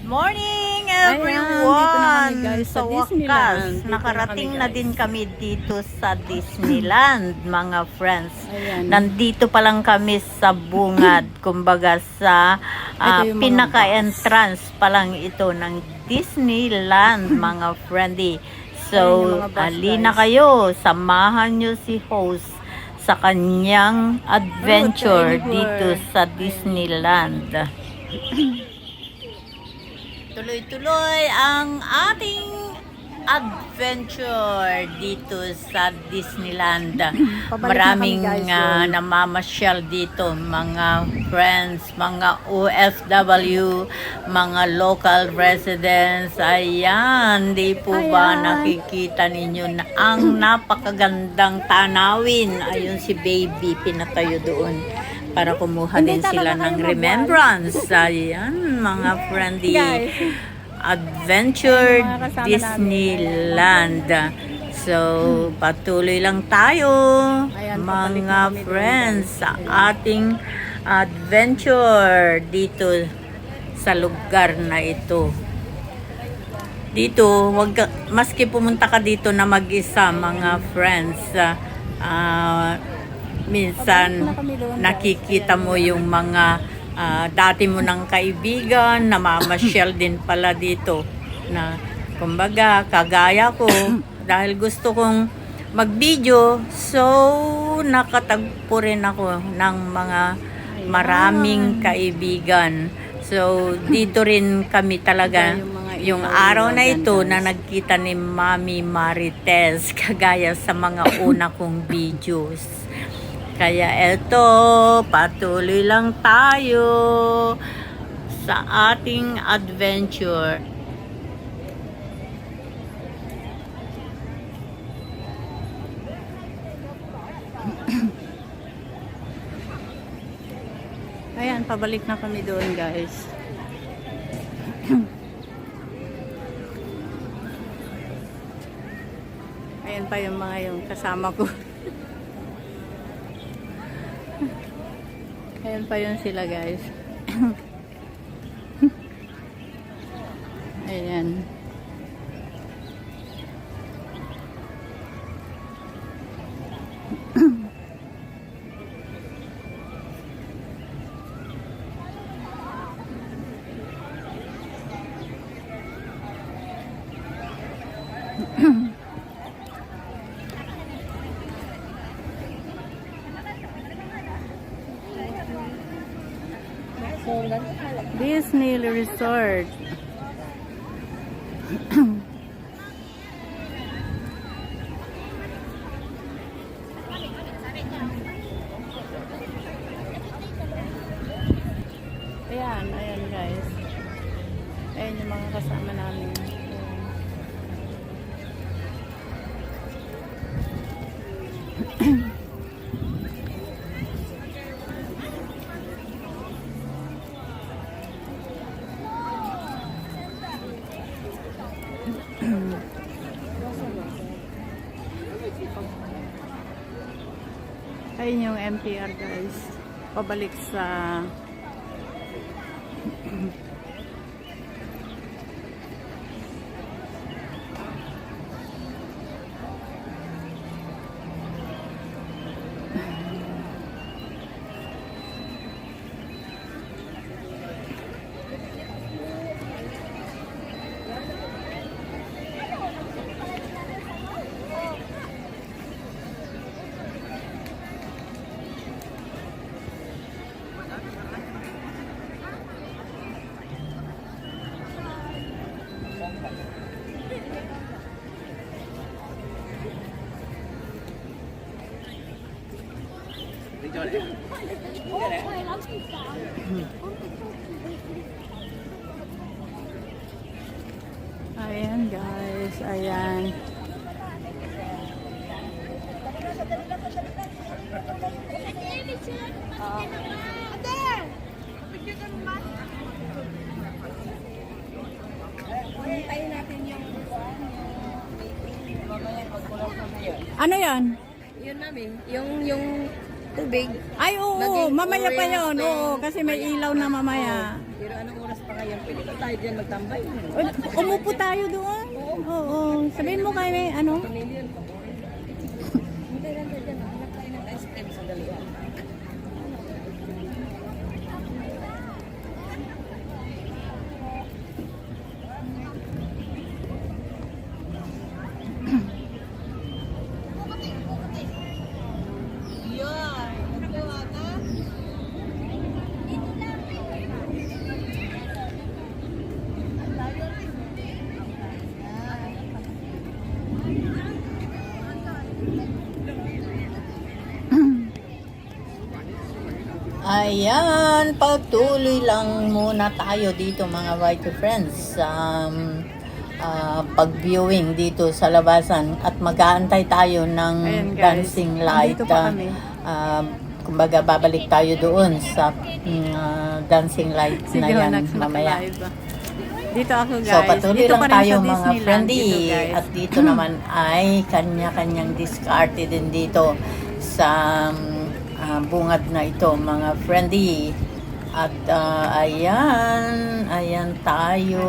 Morning Ayan, dito na everyone! kami, guys, sa Sa Disneyland. wakas, Dito nakarating na na kami, din guys. kami dito sa Disneyland, mga friends. Ayan. Nandito pa lang kami sa bungad, kumbaga sa Ito yung mga pinaka-entrance pa lang ito ng Disneyland, mga friendly. Ayan So, yung mga bus, alina guys. kayo, samahan nyo si host sa kanyang adventure anywhere. dito sa Ayan. Disneyland. Tuloy-tuloy ang ating adventure dito sa Disneyland. Pabalik na Maraming kami, guys, namamasyal dito, mga friends, mga OFW, mga local residents. Ayan, di po ba Ayan. nakikita ninyo na ang napakagandang tanawin? Ayun si baby, pinatayo doon para kumuha Hindi din sila talaga ng kayo remembrance. Ayan, mga friendly Guys. adventure Mga kasama Disneyland. So, patuloy lang tayo, Ayan, pabalik mga na kami doon, friends, guys. sa ating adventure dito sa lugar na ito. Dito, maski pumunta ka dito na mag-isa, mga friends, minsan nakikita mo yung mga dati mo ng kaibigan, namamasyal din pala dito na kumbaga kagaya ko dahil gusto kong mag-video, so nakatagpo rin ako ng mga maraming kaibigan. So dito rin kami talaga yung araw na ito na nagkita ni Mami Marites kagaya sa mga una kong videos. Kaya eto, patuloy lang tayo sa ating adventure. Ayan, pabalik na kami doon, guys. Ayan pa yung mga yung kasama ko. Ayan pa yun sila, guys. Ayan. Disney Resort. Ayan, ayan, guys. Ayan yung mga kasama namin. Ayun yung MTR, guys. Pabalik sa ayan, guys. Ayan. Ano yan? Yun namin, yung tubig. Ay, oo, Naging mamaya pa yun. orange Oo, din. kasi may ilaw na mamaya. Pero anong oras pa ngayon? Pwede ba tayo dyan magtambay? Umupo tayo doon. Oo, sabihin mo kay may ano. Pamilyan pa. Hindi lang tayo dyan. Hanap tayo ng ice cream sa dalian. Ayan, patuloy lang muna tayo dito mga White Friends. Pag-viewing dito sa labasan at mag-aantay tayo ng Ayan, guys. dancing light. Nandito pa kami. Kumbaga babalik tayo doon sa dancing light Sige, na yan Honax, mamaya. naka-live. Dito ako guys. So patuloy Dito lang pa rin tayo sa mga Disneyland friendly dito, guys. at dito naman ay kanya-kanyang diskarte din dito sa bungad na ito mga friendly. At ayan tayo.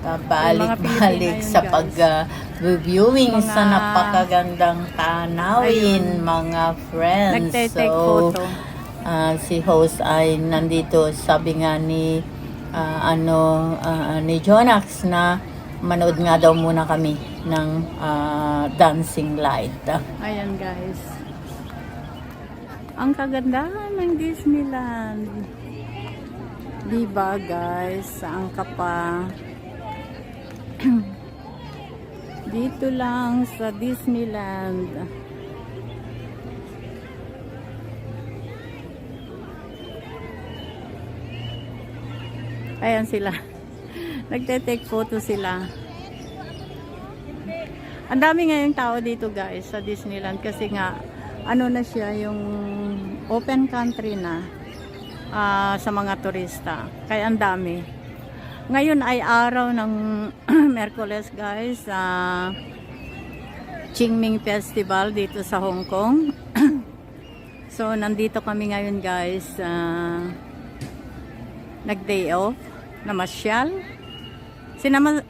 Pabalik-balik Pilipina sa yun, guys. pag-viewing sa Mga- napakagandang tanawin mga friends. Nagte-take So, photo. si host ay nandito, sabi nga ni ni Jonax na manood nga daw muna kami ng dancing light. Ayan guys. Ang kagandahan ng Disneyland. Diba guys? Saan ka pa? Dito lang sa Disneyland. Ayan sila. Nagte-take photo sila. Ang dami ngayong tao dito guys sa Disneyland kasi nga ano na siya yung open country na sa mga turista. Kaya ang dami. Ngayon ay araw ng Merkules guys sa Qingming Festival dito sa Hong Kong. So nandito kami ngayon guys nag-day off na masyal.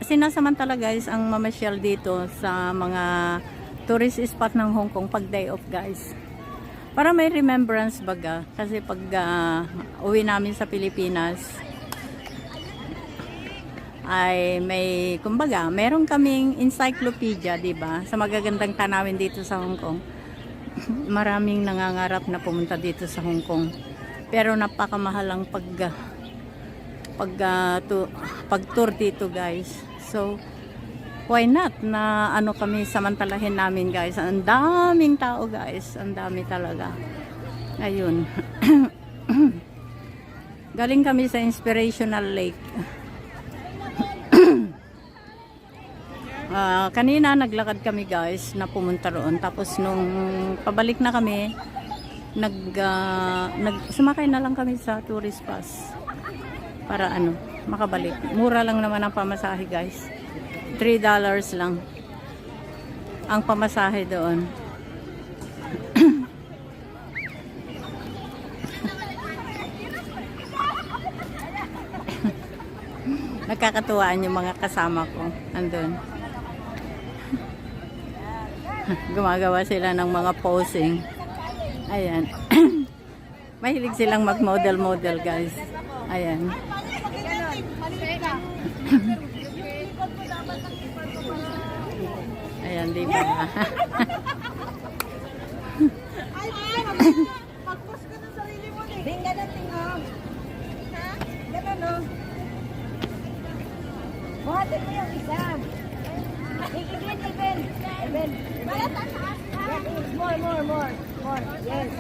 Sinasamantala guys ang mamasyal dito sa mga tourist spot ng Hong Kong pag day off guys. Para may remembrance baga. Kasi pag uwi namin sa Pilipinas ay may, kumbaga, meron kaming encyclopedia, di ba? Sa magagandang tanawin dito sa Hong Kong. Maraming nangangarap na pumunta dito sa Hong Kong. Pero napakamahal ang pag-tour dito, guys. So, why not na ano kami samantalahin namin guys. Ang daming tao guys. Ang dami talaga. Ayun. Galing kami sa Inspirational Lake. Kanina naglakad kami guys na pumunta roon. Tapos nung pabalik na kami, sumakay na lang kami sa tourist bus. Para ano, makabalik. Mura lang naman ang pamasahe guys. $3 lang ang pamasahe doon. Nagkakatuwaan yung mga kasama ko andun. Gumagawa sila ng mga posing. Ayan. Mahilig silang mag-model guys. Ayan. Ayan, di ba? Pag-post ka ng sarili mo eh. Ding, ganun tingnan. Ha? Ganun no? Buhatin mo yung isa. Even. More. Yes.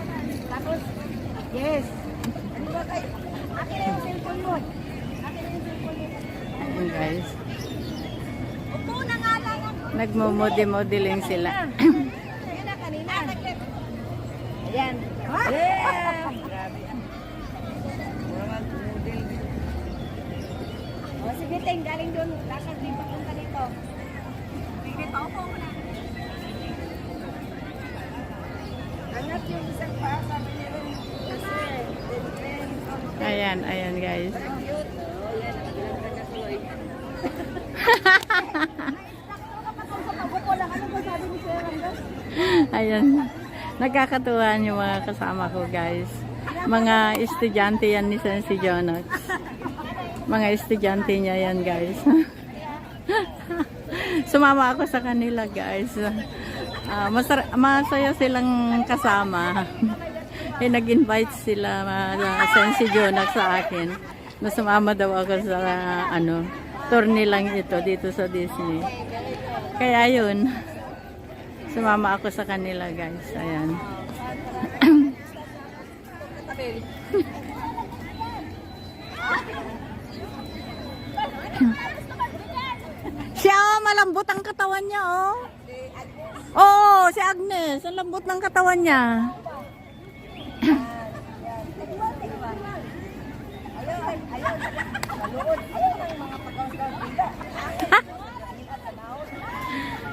Tapos, yes. Ano ba kayo? Akin na yung cellphone mo. Ayan guys. Upo na nga lang ako. Nagmo-modeling sila. Yun na kanina. Ayan. Yeah. Grabe. O sige, Teng, galing doon. Lakad din papunta dito. Sige, paupo mo na. Angat yung isang paa, sabi niya rin. Ayan, ayan guys. Ayan. Nagkakatuwaan yung mga kasama ko guys. Mga estudyante yan ni Sensi Jonax. Mga estudyante niya yan guys. Sumama ako sa kanila guys. Masaya silang kasama. Nag-invite sila Sensi Jonax sa akin. Na sumama daw ako sa tour nilang ito dito sa Disney. Kaya yun. Sumama ako sa kanila guys. Ayan. Siya, malambot ang katawan niya, oh. Oh, si Agnes. Ang lambot ng katawan niya.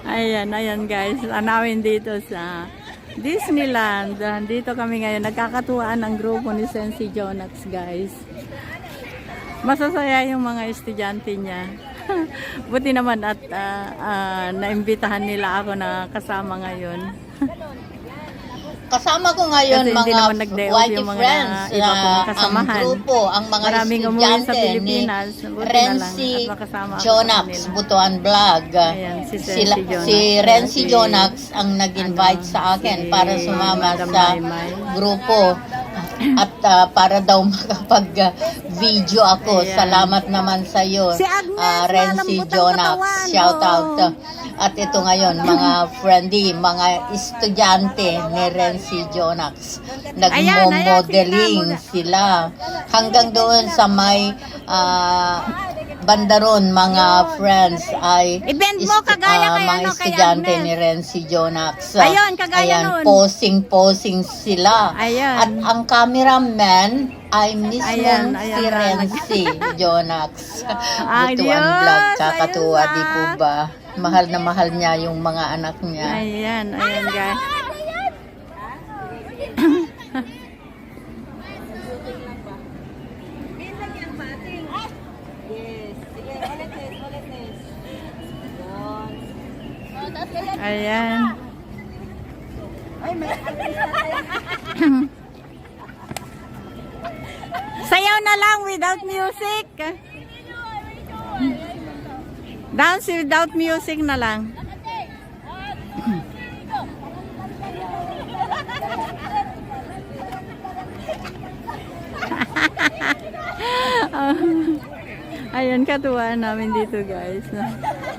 Ayan, ayan guys. Anawin dito sa Disneyland. Dito kami ngayon. Nagkakatuwaan ang grupo ni Sensi Jonax guys. Masasaya yung mga estudyante niya. Buti naman at naimbitahan nila ako na kasama ngayon. Kasama ko ngayon Kasi hindi mga naman nag-day off whitey yung mga friends iba kong na kasamahan. ang grupo, ang mga Maraming umuwi sa estudyante ni Pilipinas. Buti na lang Renzi at makasama ako sa Jonax kanila. Butuan Vlog. Ayan, si Sensi Jonax. Si Renzi Si, Jonax ang nag-invite sa akin si para sumama Madam sa Maymay. grupo. At para daw makapag-video ako. Ayan. Salamat naman sa iyo, Si Agnes, Renzi malambot ang Jonax. katawan, Shout out. oh. At ito ngayon, mga friendly, mga estudyante ni Renzi Jonax. Nagmo-modeling sila. Hanggang doon sa may bandaron, mga friends, ay I-bend mo kagaya kay mga kay estudyante Agnes. ni Renzi Jonax. Ayun, kagaya nun. Posing sila. Ayan. At ang cameraman ay mismo Ayan, si ayan, Renzi Jonax. Ay, Butuan Diyos, Vlog, kakatuwa, ayun di na. po ba? Mahal na mahal niya yung mga anak niya. Ayan, ayan guys. Ayan. Sayaw na lang without music. Dance without music na lang. Ayun, katuwaan namin dito guys.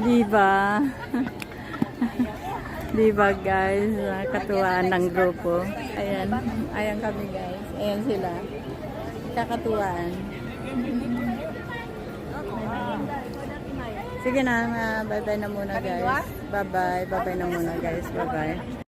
Diba? Diba guys? Katuwaan ng grupo. Ayan. Ayan kami guys. Ayan sila. Kakatuwaan. Sige na, bye-bye na muna guys. Bye-bye. Bye-bye na muna guys. Bye-bye.